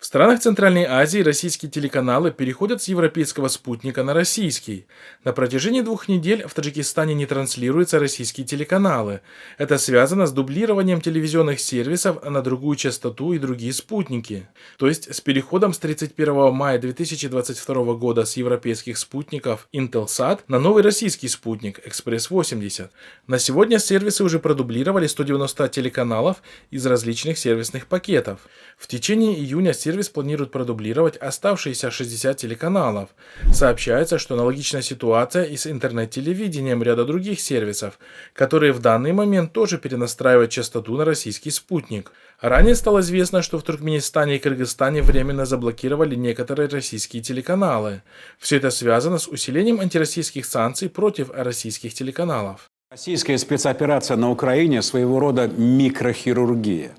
В странах Центральной Азии российские телеканалы переходят с европейского спутника на российский. На протяжении 2 недель в Таджикистане не транслируются российские телеканалы. Это связано с дублированием телевизионных сервисов на другую частоту и другие спутники. То есть с переходом с 31 мая 2022 года с европейских спутников Intelsat на новый российский спутник Экспресс-80. На сегодня сервисы уже продублировали 190 телеканалов из различных сервисных пакетов. В течение июня сервис планирует продублировать оставшиеся 60 телеканалов. Сообщается, что аналогичная ситуация и с интернет-телевидением ряда других сервисов, которые в данный момент тоже перенастраивают частоту на российский спутник. Ранее стало известно, что в Туркменистане и Кыргызстане временно заблокировали некоторые российские телеканалы. Все это связано с усилением антироссийских санкций против российских телеканалов. Российская спецоперация на Украине – своего рода микрохирургия.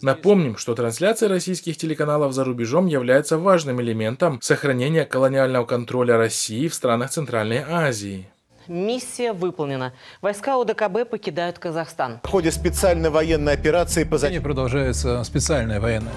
Напомним, что трансляция российских телеканалов за рубежом является важным элементом сохранения колониального контроля России в странах Центральной Азии. Миссия выполнена. Войска ОДКБ покидают Казахстан. В ходе специальной военной операции по Продолжается специальная военная.